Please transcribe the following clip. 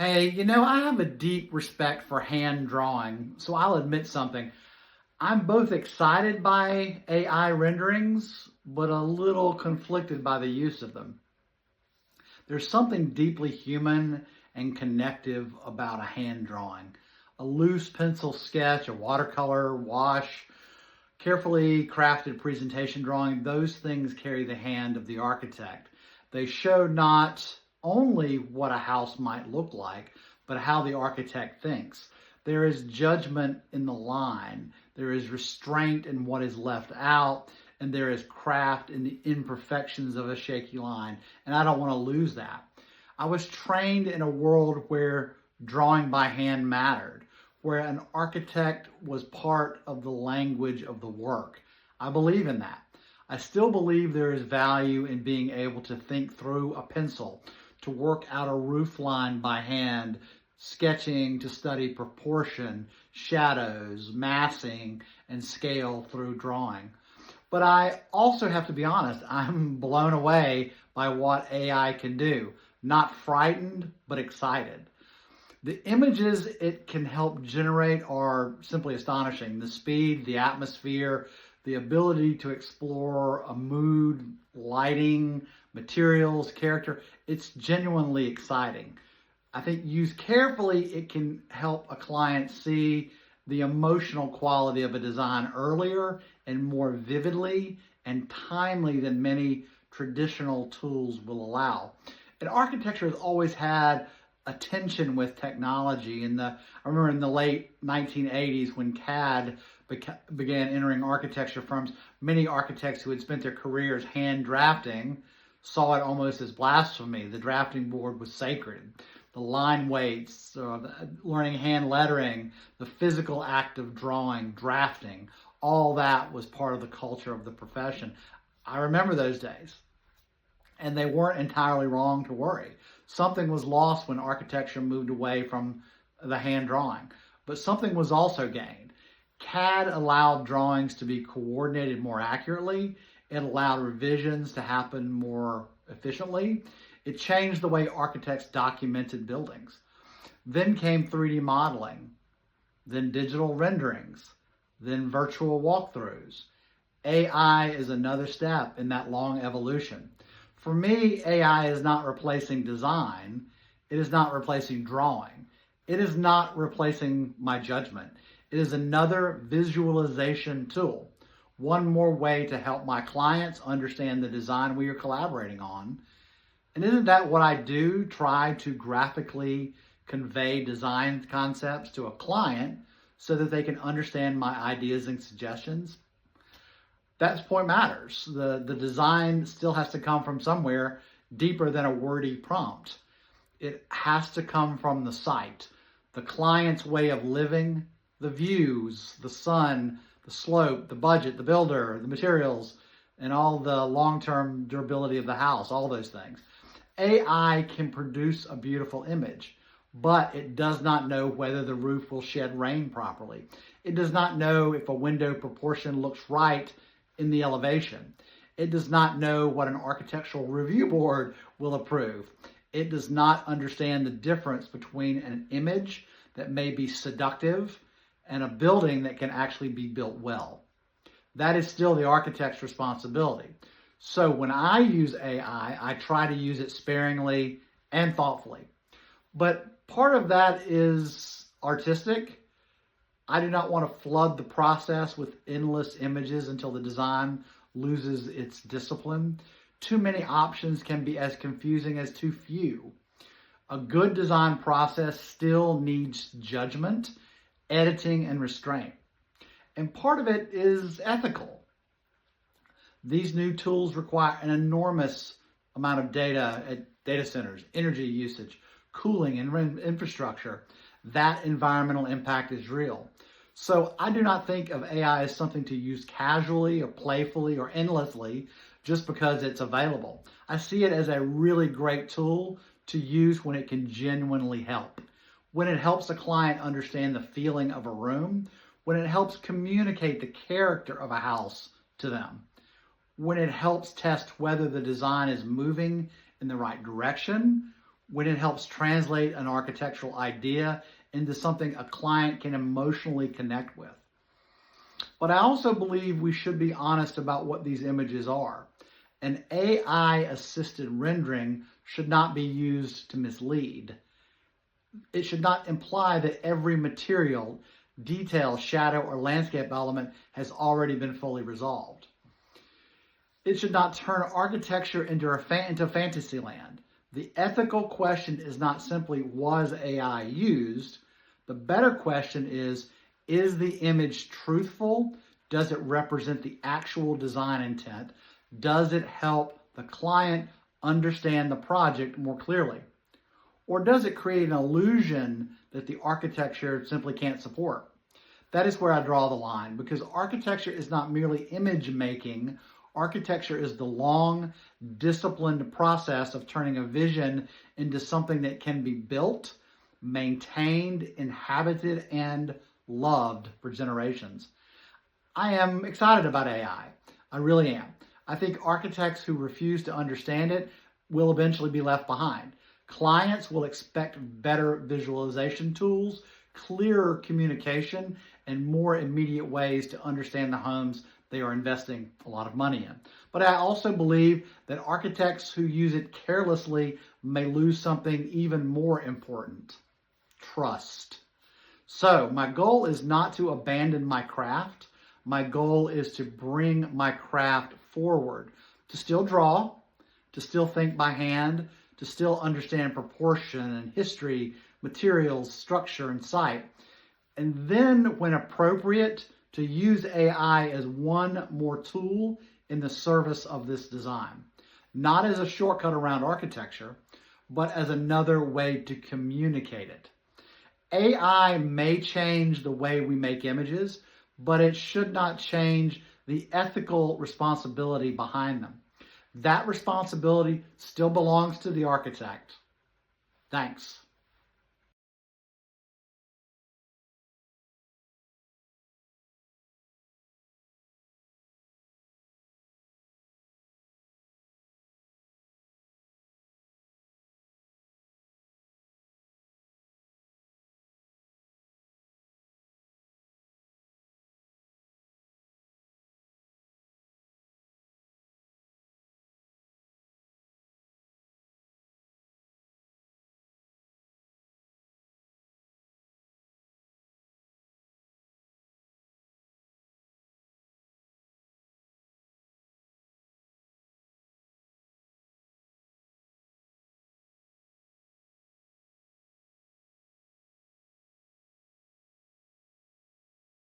Hey, I have a deep respect for hand drawing, so I'll admit something. I'm both excited by AI renderings, but a little conflicted by the use of them. There's something deeply human and connective about a hand drawing. A loose pencil sketch, a watercolor, wash, carefully crafted presentation drawing, those things carry the hand of the architect. They show not only what a house might look like, but how the architect thinks. There is judgment in the line, there is restraint in what is left out, and there is craft in the imperfections of a shaky line. And I don't want to lose that. I was trained in a world where drawing by hand mattered, where an architect was part of the language of the work. I believe in that. I still believe there is value in being able to think through a pencil, to work out a roof line by hand, sketching to study proportion, shadows, massing, and scale through drawing. But I also have to be honest, I'm blown away by what AI can do. Not frightened, but excited. The images it can help generate are simply astonishing. The speed, the atmosphere, the ability to explore a mood, lighting, materials, character, it's genuinely exciting. I think used carefully, it can help a client see the emotional quality of a design earlier and more vividly and timely than many traditional tools will allow. And architecture has always had a tension with technology. I remember in the late 1980s when CAD began entering architecture firms, many architects who had spent their careers hand drafting saw it almost as blasphemy. The drafting board was sacred. The line weights, learning hand lettering, the physical act of drawing, drafting, all that was part of the culture of the profession. I remember those days. And they weren't entirely wrong to worry. Something was lost when architecture moved away from the hand drawing, but something was also gained. CAD allowed drawings to be coordinated more accurately. It allowed revisions to happen more efficiently. It changed the way architects documented buildings. Then came 3D modeling, then digital renderings, then virtual walkthroughs. AI is another step in that long evolution. For me, AI is not replacing design. It is not replacing drawing. It is not replacing my judgment. It is another visualization tool. One more way to help my clients understand the design we are collaborating on. And isn't that what I do? Try to graphically convey design concepts to a client so that they can understand my ideas and suggestions. That's point matters. The design still has to come from somewhere deeper than a wordy prompt. It has to come from the site, the client's way of living, the views, the sun, the slope, the budget, the builder, the materials, and all the long-term durability of the house, all those things. AI can produce a beautiful image, but it does not know whether the roof will shed rain properly. It does not know if a window proportion looks right in the elevation. It does not know what an architectural review board will approve. It does not understand the difference between an image that may be seductive and a building that can actually be built well. That is still the architect's responsibility. So when I use AI, I try to use it sparingly and thoughtfully. But part of that is artistic. I do not want to flood the process with endless images until the design loses its discipline. Too many options can be as confusing as too few. A good design process still needs judgment, editing, and restraint. And part of it is ethical. These new tools require an enormous amount of data at data centers, energy usage, cooling, and infrastructure. That environmental impact is real. So I do not think of AI as something to use casually or playfully or endlessly just because it's available. I see it as a really great tool to use when it can genuinely help. When it helps a client understand the feeling of a room, when it helps communicate the character of a house to them, when it helps test whether the design is moving in the right direction, when it helps translate an architectural idea into something a client can emotionally connect with. But I also believe we should be honest about what these images are. An AI-assisted rendering should not be used to mislead. It should not imply that every material, detail, shadow, or landscape element has already been fully resolved. It should not turn architecture into fantasy land. The ethical question is not simply, was AI used? The better question is the image truthful? Does it represent the actual design intent? Does it help the client understand the project more clearly? Or does it create an illusion that the architecture simply can't support? That is where I draw the line, because architecture is not merely image making. Architecture is the long, disciplined process of turning a vision into something that can be built, maintained, inhabited, and loved for generations. I am excited about AI. I really am. I think architects who refuse to understand it will eventually be left behind. Clients will expect better visualization tools, clearer communication, and more immediate ways to understand the homes they are investing a lot of money in. But I also believe that architects who use it carelessly may lose something even more important: trust. So my goal is not to abandon my craft. My goal is to bring my craft forward, to still draw, to still think by hand, to still understand proportion and history, materials, structure, and site. And then, when appropriate, to use AI as one more tool in the service of this design. Not as a shortcut around architecture, but as another way to communicate it. AI may change the way we make images, but it should not change the ethical responsibility behind them. That responsibility still belongs to the architect. Thanks.